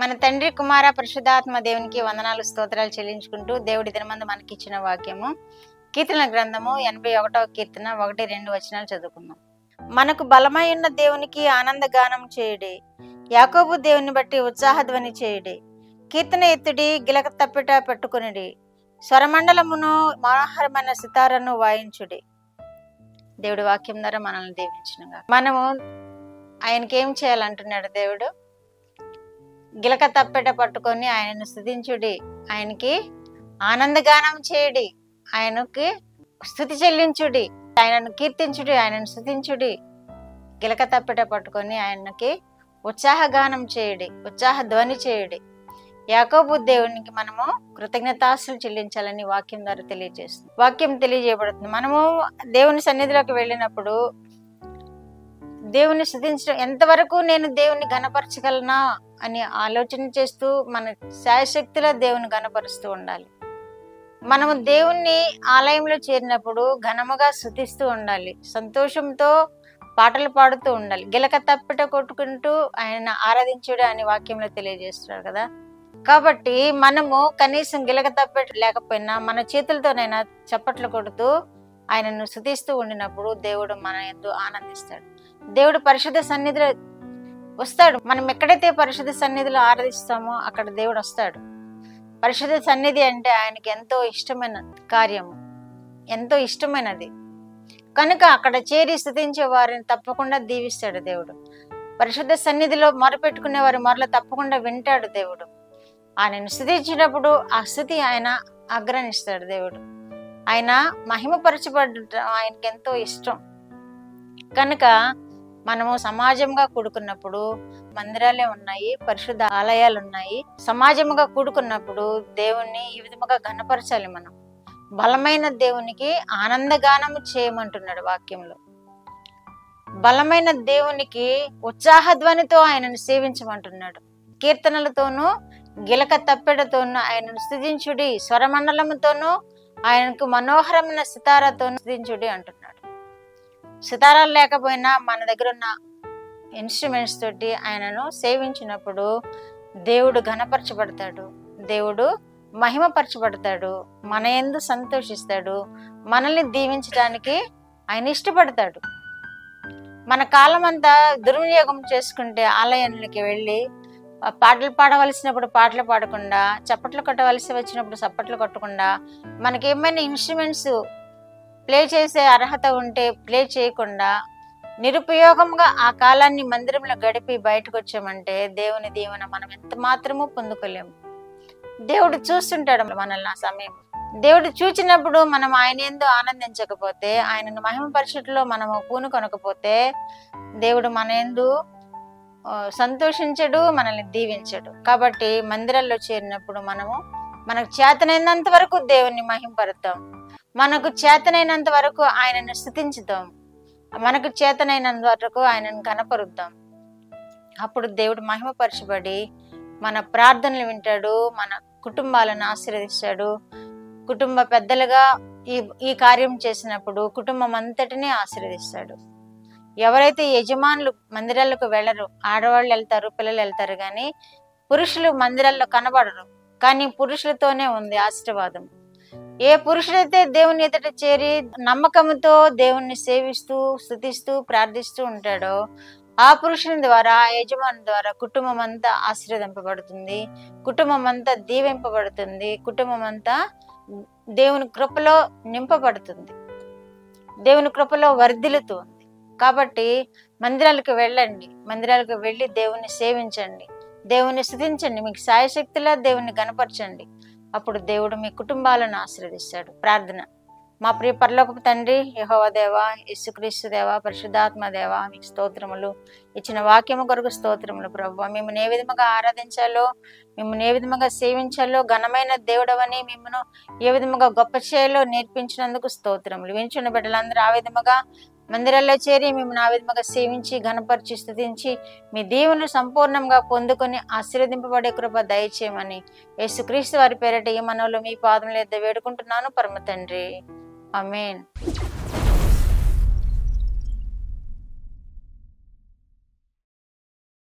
మన తండ్రి కుమార పరిశుద్ధాత్మ దేవునికి వందనాలు స్తోత్రాలు చెల్లించుకుంటూ దేవుడి దినమందు మనకి ఇచ్చిన వాక్యము కీర్తన గ్రంథము 81వ కీర్తన 1-2 వచనాలు చదువుకుందాం. మనకు బలమై ఉన్న దేవునికి ఆనందగానం చేయుడి, యాకోబు దేవుని బట్టి ఉత్సాహధ్వని చేయుడి. కీర్తన ఎత్తుడి, గిలక తప్పిట పెట్టుకునిడి, స్వరమండలమును మనోహరమైన సితారను వాయించుడి. దేవుడి వాక్యం ద్వారా మనల్ని దీవించునుగా. మనము ఆయనకి ఏం చేయాలంటున్నాడు దేవుడు? గిలక తప్పెట పట్టుకొని ఆయనను స్తుతించుడి, ఆయనకి ఆనందగానం చేయుడి, ఆయనకి స్తుతి చెల్లించుడి, ఆయనను కీర్తించుడి, ఆయనను స్తుతించుడి. గిలక తప్పెట పట్టుకొని ఆయనకి ఉత్సాహగానం చేయుడి, ఉత్సాహ ధ్వని చేయుడి. యాకోబు దేవునికి మనము కృతజ్ఞతాస్తులు చెల్లించాలని వాక్యం ద్వారా తెలియజేస్తుంది. వాక్యం తెలియజేయబడుతుంది. మనము దేవుని సన్నిధిలోకి వెళ్ళినప్పుడు దేవుని స్తుతించడం, ఎంతవరకు నేను దేవుని ఘనపరచగలనా అని ఆలోచన చేస్తూ మన శాయశక్తిలో దేవుని ఘనపరుస్తూ ఉండాలి. మనము దేవుణ్ణి ఆలయంలో చేరినప్పుడు ఘనముగా స్తుతిస్తూ ఉండాలి, సంతోషంతో పాటలు పాడుతూ ఉండాలి, గిలక తప్పిట కొట్టుకుంటూ ఆయన ఆరాధించుడు అని వాక్యంలో తెలియజేస్తున్నారు కదా. కాబట్టి మనము కనీసం గిలక తప్పిట లేకపోయినా మన చేతులతోనైనా చప్పట్లు కొడుతూ ఆయనను స్తుతిస్తూ ఉండినప్పుడు దేవుడు మన యందు ఆనందిస్తాడు. దేవుడు పరిశుద్ధ సన్నిధిలో వస్తాడు. మనం ఎక్కడైతే పరిశుద్ధ సన్నిధిలో ఆరాధిస్తామో అక్కడ దేవుడు వస్తాడు. పరిశుద్ధ సన్నిధి అంటే ఆయనకి ఎంతో ఇష్టమైన కార్యము, ఎంతో ఇష్టమైనది కనుక అక్కడ చేరి స్తుతించే వారిని తప్పకుండా దీవిస్తాడు దేవుడు. పరిశుద్ధ సన్నిధిలో మొరపెట్టుకునే వారి మొరలు తప్పకుండా వింటాడు దేవుడు. ఆయనను స్తుతించినప్పుడు ఆ స్తుతి ఆయన అగ్రనిస్తాడు దేవుడు. ఆయన మహిమపరచబడటం ఆయనకి ఎంతో ఇష్టం కనుక మనము సమాజంగా కూడుకున్నప్పుడు, మందిరాలే ఉన్నాయి, పరిశుద్ధ ఆలయాలు ఉన్నాయి, సమాజంగా కూడుకున్నప్పుడు దేవుణ్ణి ఈ విధముగా ఘనపరచాలి. మనం బలమైన దేవునికి ఆనందగానము చేయమంటున్నాడు వాక్యంలో. బలమైన దేవునికి ఉత్సాహధ్వనితో ఆయనను సేవించమంటున్నాడు. కీర్తనలతోనూ గిలక తప్పెడతోనూ ఆయనను స్తుతించుడి, స్వరమండలముతోనూ ఆయనకు మనోహరమైన సితారాతోనూ స్తుతించుడి అంటున్నాడు. సితారాలు లేకపోయినా మన దగ్గర ఉన్న ఇన్స్ట్రుమెంట్స్ తోటి ఆయనను సేవించినప్పుడు దేవుడు ఘనపరచబడతాడు, దేవుడు మహిమపరచబడతాడు, మన యందు సంతోషిస్తాడు, మనల్ని దీవించడానికి ఆయన ఇష్టపడతాడు. మన కాలం అంతా దుర్వినియోగం చేసుకుంటే ఆలయానికి వెళ్ళి పాటలు పాడవలసినప్పుడు పాటలు పాడకుండా, చప్పట్లు కొట్టవలసి వచ్చినప్పుడు చప్పట్లు కొట్టకుండా, మనకి ఏమైనా ఇన్స్ట్రుమెంట్స్ ప్లే చేసే అర్హత ఉంటే ప్లే చేయకుండా నిరుపయోగంగా ఆ కాలాన్ని మందిరంలో గడిపి బయటకు వచ్చామంటే దేవుని దీవెన మనం ఎంత మాత్రమూ పొందుకోలేము. దేవుడు చూస్తుంటాడు మనల్ని. ఆ సమయం దేవుడు చూచినప్పుడు మనం ఆయన యందు ఆనందించకపోతే, ఆయనను మహిమపరచట్లో మనము పూనుకొనకపోతే దేవుడు మన యందు సంతోషించడు, మనల్ని దీవించడు. కాబట్టి మందిరాల్లో చేరినప్పుడు మనకు చేతనైనంత వరకు దేవుణ్ణి మహింపరుద్దాం, మనకు చేతనైనంత వరకు ఆయనను స్తుతించుదాం, మనకు చేతనైనంత వరకు ఆయనను కనపరుద్దాం. అప్పుడు దేవుడు మహిమపరచబడి మన ప్రార్థనలు వింటాడు, మన కుటుంబాలను ఆశీర్వదిస్తాడు. కుటుంబ పెద్దలుగా ఈ కార్యం చేసినప్పుడు కుటుంబం అంతటినీ ఆశీర్వదిస్తాడు. ఎవరైతే యజమానులు మందిరాలకు వెళ్ళరు, ఆడవాళ్ళు వెళ్తారు, పిల్లలు వెళ్తారు, కానీ పురుషులు మందిరాల్లో కనబడరు. కానీ పురుషులతోనే ఉంది ఆశీర్వాదం. ఏ పురుషుడైతే దేవుని ఎదుట చేరి నమ్మకంతో దేవుణ్ణి సేవిస్తూ స్తుతిస్తూ ప్రార్థిస్తూ ఉంటాడో ఆ పురుషుని ద్వారా, ఆ యజమాని ద్వారా కుటుంబం అంతా ఆశీర్వదింపబడుతుంది, కుటుంబం అంతా దీవింపబడుతుంది, కుటుంబం అంతా దేవుని కృపలో నింపబడుతుంది, దేవుని కృపలో వర్ధిల్లుతుంది. కాబట్టి మందిరాలకు వెళ్ళండి, మందిరాలకు వెళ్ళి దేవుణ్ణి సేవించండి, దేవుణ్ణి స్తుతించండి, మీకు సాయశక్తిలో దేవుణ్ణి గణపరచండి. అప్పుడు దేవుడు మీ కుటుంబాలను ఆశీర్వదిస్తాడు. ప్రార్థన. మా ప్రియ పరలోకపు తండ్రి, యెహోవా దేవా, యేసుక్రీస్తు దేవా, పరిశుద్ధాత్మ దేవా, మీకు స్తోత్రములు. ఇచ్చిన వాక్యము కొరకు స్తోత్రములు ప్రభువా. మిమ్మల్ని ఏ విధముగా ఆరాధించాలో, మిమ్మల్ని ఏ విధముగా సేవించాలో, ఘనమైన దేవుడవని మిమ్మల్ని ఏ విధముగా గొప్ప చేయాలో నేర్పించినందుకు స్తోత్రములు. వింటున్న బిడ్డలందరూ ఆ విధముగా మందిరాల్లో చేరి మిమ్మల్ని ఆ విధముగా సేవించి ఘనపరిచి స్తుతించి మీ దీవెనను సంపూర్ణంగా పొందుకొని ఆశీర్వదింపబడే కృప దయచేయమని యేసుక్రీస్తు వారి పేరిట ఈ మనవులు మీ పాదముల యొద్ద వేడుకుంటున్నాను పరమ తండ్రి. ఆమేన్.